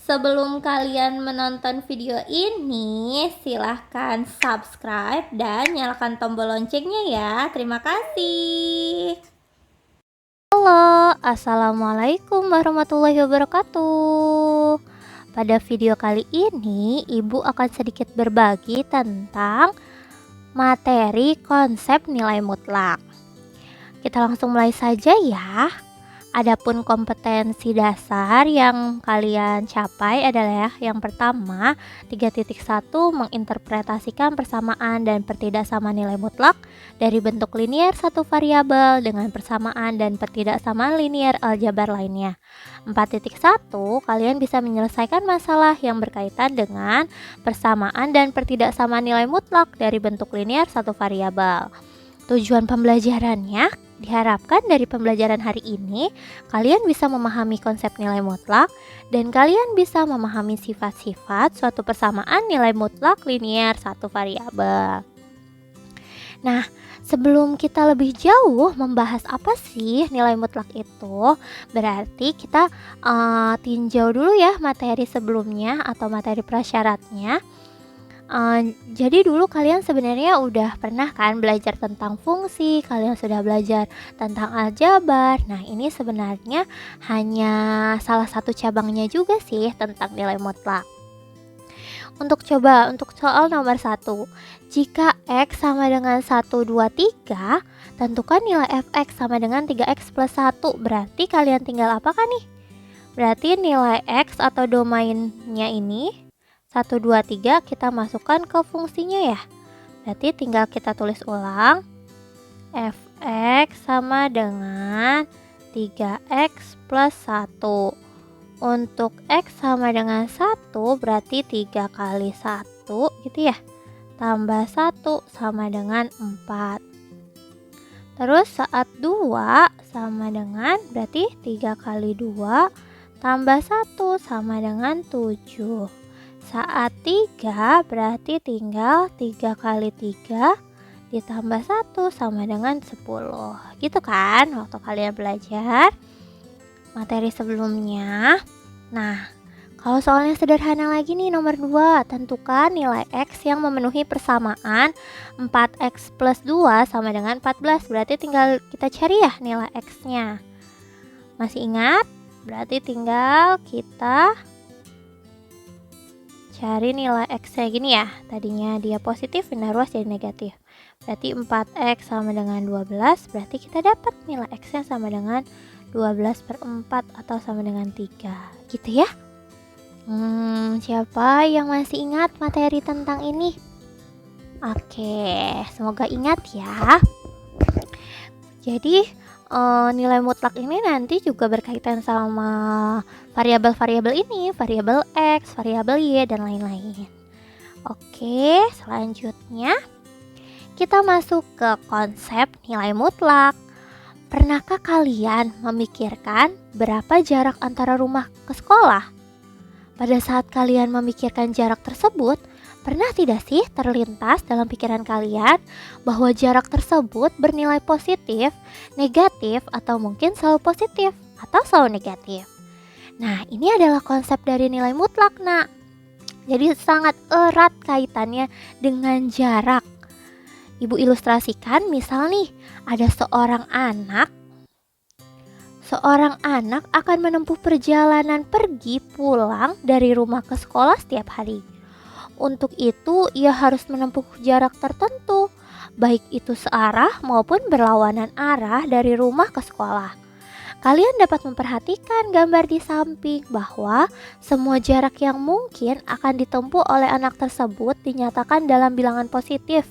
Sebelum kalian menonton video ini, silahkan subscribe dan nyalakan tombol loncengnya ya. Terima kasih. Halo, assalamualaikum warahmatullahi wabarakatuh. Pada video kali ini, Ibu akan sedikit berbagi tentang materi konsep nilai mutlak. Kita langsung mulai saja ya. Adapun kompetensi dasar yang kalian capai adalah yang pertama, 3.1 menginterpretasikan persamaan dan pertidaksamaan nilai mutlak dari bentuk linier satu variabel dengan persamaan dan pertidaksamaan linier aljabar lainnya. 4.1 kalian bisa menyelesaikan masalah yang berkaitan dengan persamaan dan pertidaksamaan nilai mutlak dari bentuk linier satu variabel. Tujuan pembelajarannya diharapkan dari pembelajaran hari ini, kalian bisa memahami konsep nilai mutlak dan kalian bisa memahami sifat-sifat suatu persamaan nilai mutlak linier satu variabel. Nah, sebelum kita lebih jauh membahas apa sih nilai mutlak itu, berarti kita tinjau dulu ya materi sebelumnya atau materi prasyaratnya. Jadi dulu kalian sebenarnya udah pernah kan belajar tentang fungsi, kalian sudah belajar tentang aljabar. Nah, ini sebenarnya hanya salah satu cabangnya juga sih tentang nilai mutlak. Untuk soal nomor 1, jika X sama dengan 1, 2, 3, tentukan nilai Fx sama dengan 3X plus 1. Berarti kalian tinggal apakah nih? Berarti nilai X atau domainnya ini 1, 2, 3 kita masukkan ke fungsinya ya. Berarti tinggal kita tulis ulang. Fx sama dengan 3x plus 1. Untuk x sama dengan 1 berarti 3 kali 1 gitu ya. Tambah 1 sama dengan 4. Terus saat 2 sama dengan berarti 3 kali 2 tambah 1 sama dengan 7. Saat 3 berarti tinggal 3 kali 3 ditambah 1 sama dengan 10. Gitu kan waktu kalian belajar materi sebelumnya. Nah, kalau soalnya sederhana lagi nih nomor 2, tentukan nilai X yang memenuhi persamaan 4X plus 2 sama dengan 14. Berarti tinggal kita cari ya nilai X-nya. Masih ingat? Berarti tinggal kita cari nilai X-nya gini ya. Tadinya dia positif, pindah ruas jadi negatif. Berarti 4X sama dengan 12. Berarti kita dapat nilai X-nya sama dengan 12/4 atau sama dengan 3. Gitu ya. Siapa yang masih ingat materi tentang ini? Oke, semoga ingat ya. Jadi nilai mutlak ini nanti juga berkaitan sama variabel-variabel ini, variabel X, variabel Y, dan lain-lain. Oke, selanjutnya kita masuk ke konsep nilai mutlak. Pernahkah kalian memikirkan berapa jarak antara rumah ke sekolah? Pada saat kalian memikirkan jarak tersebut, pernah tidak sih terlintas dalam pikiran kalian bahwa jarak tersebut bernilai positif, negatif, atau mungkin selalu positif atau selalu negatif? Nah, ini adalah konsep dari nilai mutlak, nak. Jadi sangat erat kaitannya dengan jarak. Ibu ilustrasikan misal nih, ada seorang anak akan menempuh perjalanan pergi pulang dari rumah ke sekolah setiap hari. Untuk itu, ia harus menempuh jarak tertentu, baik itu searah maupun berlawanan arah dari rumah ke sekolah. Kalian dapat memperhatikan gambar di samping bahwa semua jarak yang mungkin akan ditempuh oleh anak tersebut dinyatakan dalam bilangan positif.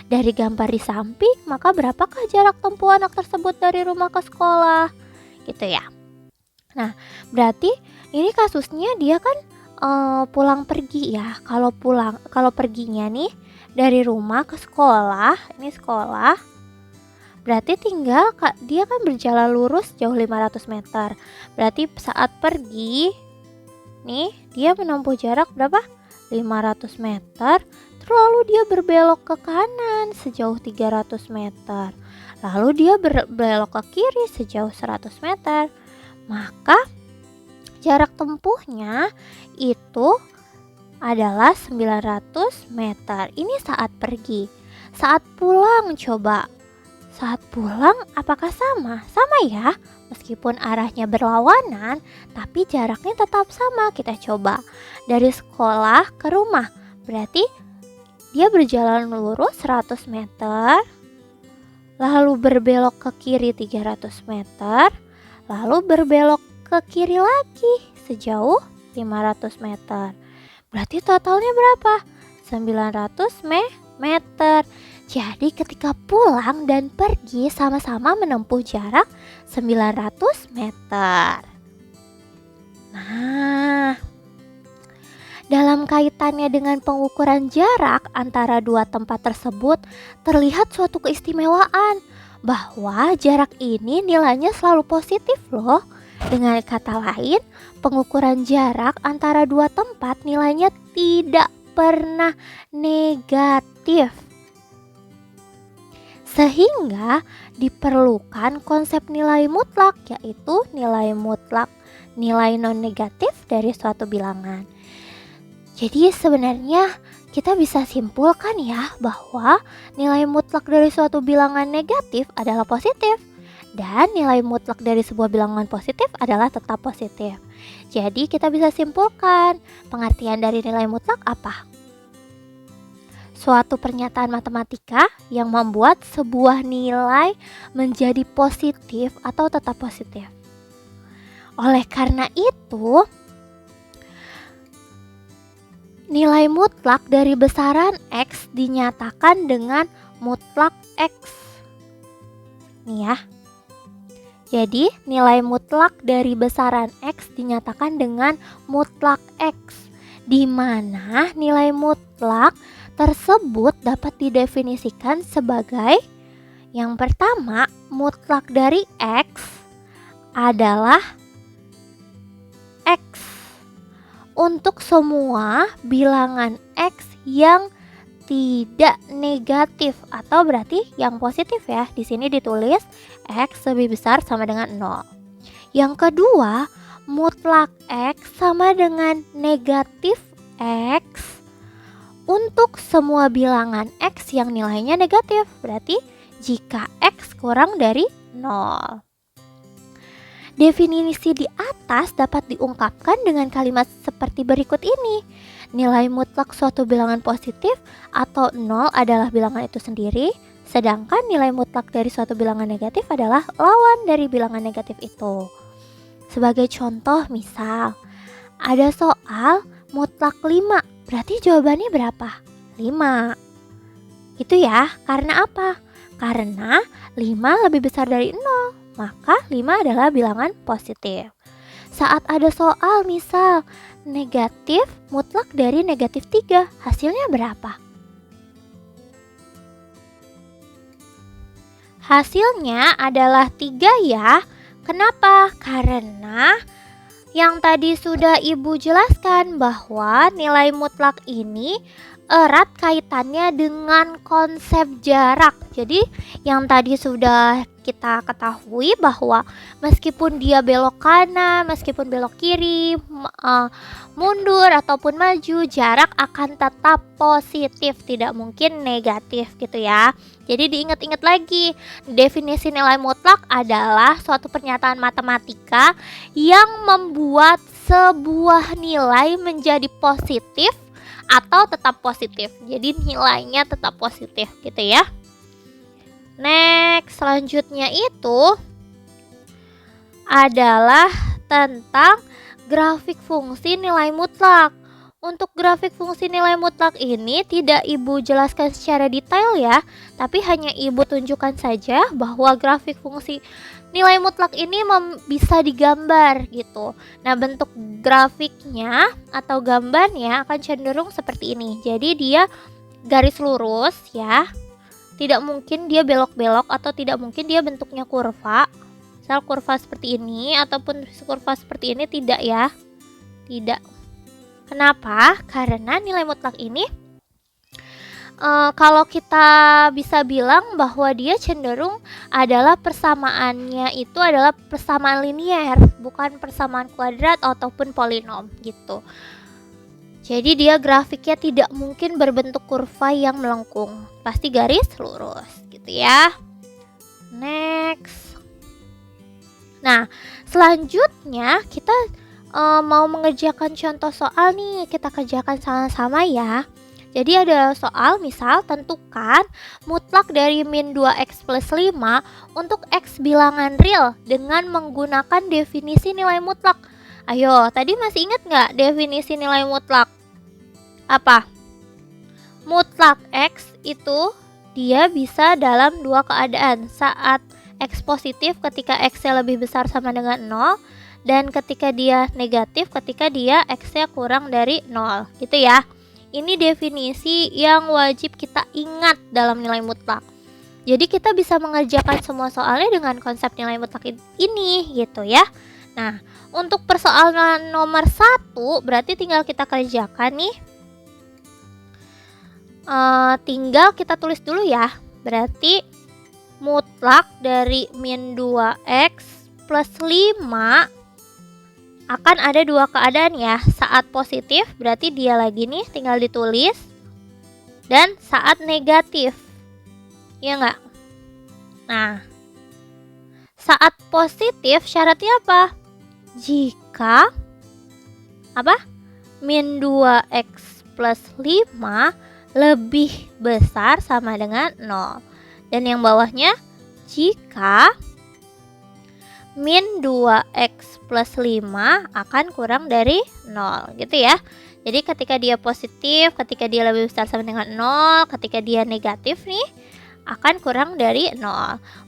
Dari gambar di samping, maka berapakah jarak tempuh anak tersebut dari rumah ke sekolah? Gitu ya. Nah, berarti ini kasusnya dia kan pulang pergi ya. Kalau perginya nih dari rumah ke sekolah, ini sekolah. Berarti tinggal dia kan berjalan lurus jauh 500 meter. Berarti saat pergi nih dia menempuh jarak berapa? 500 meter. Lalu dia berbelok ke kanan sejauh 300 meter. Lalu dia berbelok ke kiri sejauh 100 meter. Maka jarak tempuhnya itu adalah 900 meter. Ini saat pergi. Saat pulang coba. Saat pulang apakah sama? Sama ya. Meskipun arahnya berlawanan, tapi jaraknya tetap sama. Kita coba. Dari sekolah ke rumah. Berarti dia berjalan lurus 100 meter. Lalu berbelok ke kiri 300 meter. Lalu berbelok ke kiri lagi sejauh 500 meter. Berarti totalnya berapa? 900 meter. Jadi ketika pulang dan pergi sama-sama menempuh jarak 900 meter. Nah, dalam kaitannya dengan pengukuran jarak antara dua tempat tersebut, terlihat suatu keistimewaan bahwa jarak ini nilainya selalu positif loh. Dengan kata lain, pengukuran jarak antara dua tempat nilainya tidak pernah negatif. Sehingga diperlukan konsep nilai mutlak, yaitu nilai mutlak, nilai non negatif dari suatu bilangan. Jadi sebenarnya kita bisa simpulkan ya bahwa nilai mutlak dari suatu bilangan negatif adalah positif. Dan nilai mutlak dari sebuah bilangan positif adalah tetap positif. Jadi kita bisa simpulkan pengertian dari nilai mutlak apa? Suatu pernyataan matematika yang membuat sebuah nilai menjadi positif atau tetap positif. Oleh karena itu, nilai mutlak dari besaran X dinyatakan dengan mutlak X. Nih ya. Jadi, nilai mutlak dari besaran X dinyatakan dengan mutlak X, di mana nilai mutlak tersebut dapat didefinisikan sebagai yang pertama, mutlak dari X adalah X untuk semua bilangan X yang tidak negatif atau berarti yang positif ya. Di sini ditulis X lebih besar sama dengan 0. Yang kedua, mutlak X sama dengan negatif X untuk semua bilangan X yang nilainya negatif. Berarti jika X kurang dari 0. Definisi di atas dapat diungkapkan dengan kalimat seperti berikut ini. Nilai mutlak suatu bilangan positif atau 0 adalah bilangan itu sendiri, sedangkan nilai mutlak dari suatu bilangan negatif adalah lawan dari bilangan negatif itu. Sebagai contoh misal, ada soal mutlak 5, berarti jawabannya berapa? 5. Itu ya, karena apa? Karena 5 lebih besar dari 0, maka 5 adalah bilangan positif. Saat ada soal misal negatif mutlak dari negatif 3, hasilnya berapa? Hasilnya adalah 3 ya. Kenapa? Karena yang tadi sudah Ibu jelaskan bahwa nilai mutlak ini erat kaitannya dengan konsep jarak. Jadi yang tadi sudah kita ketahui bahwa meskipun dia belok kanan, meskipun belok kiri, mundur ataupun maju, jarak akan tetap positif, tidak mungkin negatif gitu ya. Jadi diingat-ingat lagi, definisi nilai mutlak adalah suatu pernyataan matematika yang membuat sebuah nilai menjadi positif atau tetap positif. Jadi nilainya tetap positif gitu ya. Next, selanjutnya itu adalah tentang grafik fungsi nilai mutlak. Untuk grafik fungsi nilai mutlak ini tidak Ibu jelaskan secara detail ya, tapi hanya Ibu tunjukkan saja bahwa grafik fungsi nilai mutlak ini bisa digambar gitu. Nah, bentuk grafiknya atau gambarnya akan cenderung seperti ini. Jadi dia garis lurus ya. Tidak mungkin dia belok-belok atau tidak mungkin dia bentuknya kurva. Misal kurva seperti ini ataupun kurva seperti ini, tidak ya. Tidak. Kenapa? Karena nilai mutlak ini kalau kita bisa bilang bahwa dia cenderung adalah persamaannya itu adalah persamaan linier, bukan persamaan kuadrat ataupun polinom gitu. Jadi dia grafiknya tidak mungkin berbentuk kurva yang melengkung, pasti garis lurus gitu ya. Next. Nah, selanjutnya kita mau mengerjakan contoh soal nih, kita kerjakan sama-sama ya. Jadi ada soal misal tentukan mutlak dari min 2x plus 5 untuk x bilangan real dengan menggunakan definisi nilai mutlak. Ayo, tadi masih ingat nggak definisi nilai mutlak? Apa? Mutlak x itu dia bisa dalam dua keadaan, saat x positif ketika x-nya lebih besar sama dengan 0, dan ketika dia negatif ketika dia x-nya kurang dari 0 gitu ya. Ini definisi yang wajib kita ingat dalam nilai mutlak. Jadi kita bisa mengerjakan semua soalnya dengan konsep nilai mutlak ini gitu ya. Nah, untuk persoalan nomor 1 berarti tinggal kita kerjakan nih. Tinggal kita tulis dulu ya. Berarti mutlak dari min 2x plus 5 akan ada dua keadaan ya. Saat positif berarti dia lagi nih tinggal ditulis. Dan saat negatif, ya enggak? Nah, saat positif syaratnya apa? Jika apa? Min 2x plus 5 lebih besar sama dengan 0. Dan yang bawahnya, jika min 2x plus 5 akan kurang dari 0 gitu ya. Jadi ketika dia positif, ketika dia lebih besar sama dengan 0, ketika dia negatif nih akan kurang dari 0.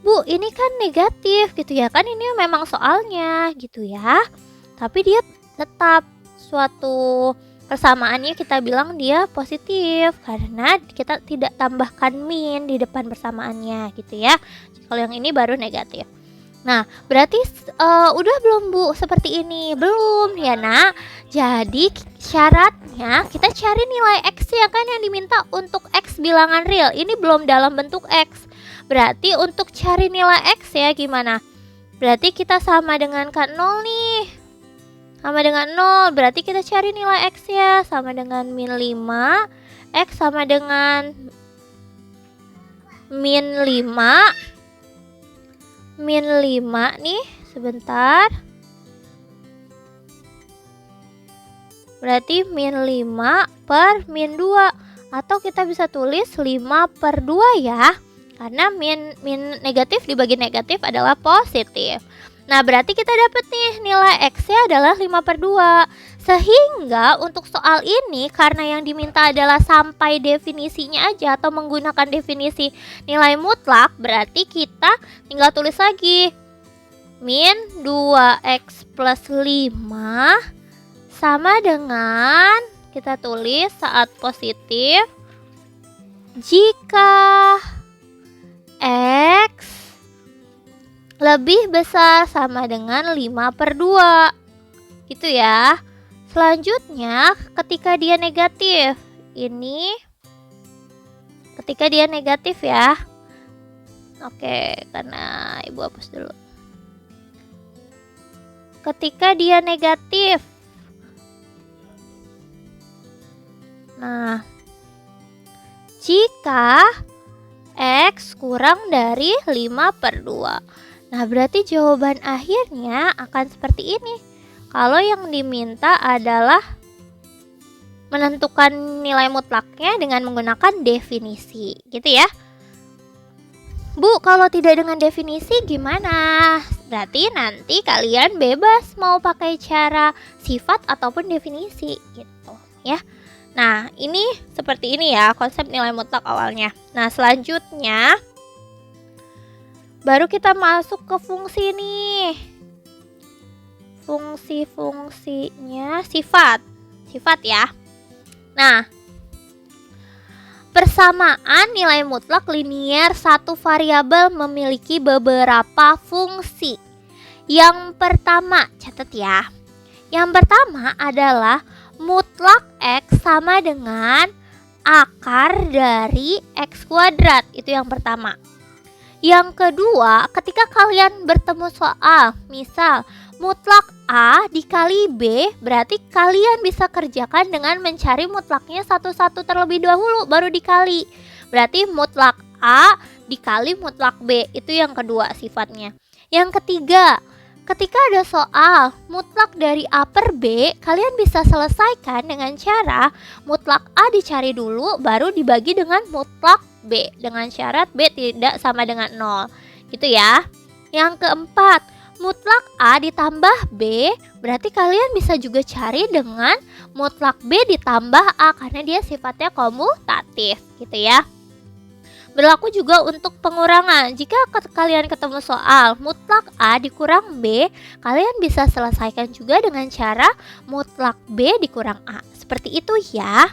Bu, ini kan negatif gitu ya, kan ini memang soalnya gitu ya. Tapi dia tetap suatu persamaannya kita bilang dia positif karena kita tidak tambahkan min di depan persamaannya gitu ya. Kalau yang ini baru negatif. Nah, berarti udah belum Bu seperti ini? Belum ya nak. Jadi syaratnya kita cari nilai x ya kan yang diminta untuk x bilangan real. Ini belum dalam bentuk x. Berarti untuk cari nilai x ya gimana? Berarti kita sama dengan K0 nih. Sama dengan 0, berarti kita cari nilai x ya, sama dengan min 5, x sama dengan min 5 nih, sebentar. Berarti min 5 per min 2, atau kita bisa tulis 5 per 2 ya, karena min negatif dibagi negatif adalah positif. Nah, berarti kita dapat nih nilai x-nya adalah 5 per 2. Sehingga untuk soal ini karena yang diminta adalah sampai definisinya aja atau menggunakan definisi nilai mutlak, berarti kita tinggal tulis lagi. Min 2x plus 5 sama dengan, kita tulis saat positif, jika x lebih besar sama dengan 5 per 2 gitu ya. Selanjutnya ketika dia negatif, ini ketika dia negatif ya. Oke, karena ibu hapus dulu. Ketika dia negatif, nah, jika x kurang dari 5 per 2. Nah, berarti jawaban akhirnya akan seperti ini. Kalau yang diminta adalah menentukan nilai mutlaknya dengan menggunakan definisi, gitu ya. Bu, kalau tidak dengan definisi gimana? Berarti nanti kalian bebas mau pakai cara sifat ataupun definisi, gitu ya. Nah, ini seperti ini ya konsep nilai mutlak awalnya. Nah, selanjutnya baru kita masuk ke fungsi nih. Fungsinya sifat ya. Nah, persamaan nilai mutlak linier satu variabel memiliki beberapa fungsi. Yang pertama, catat ya. Yang pertama adalah mutlak x sama dengan akar dari X kuadrat. Itu yang pertama. Yang kedua, ketika kalian bertemu soal, misal mutlak A dikali B, berarti kalian bisa kerjakan dengan mencari mutlaknya satu-satu terlebih dahulu, baru dikali. Berarti mutlak A dikali mutlak B, itu yang kedua sifatnya. Yang ketiga, ketika ada soal mutlak dari A per B, kalian bisa selesaikan dengan cara mutlak A dicari dulu, baru dibagi dengan mutlak B, dengan syarat B tidak sama dengan 0. Gitu ya. Yang keempat, mutlak A ditambah B, berarti kalian bisa juga cari dengan mutlak B ditambah A, karena dia sifatnya komutatif. Gitu ya. Berlaku juga untuk pengurangan. Jika kalian ketemu soal mutlak A dikurang B, kalian bisa selesaikan juga dengan cara mutlak B dikurang A. Seperti itu ya.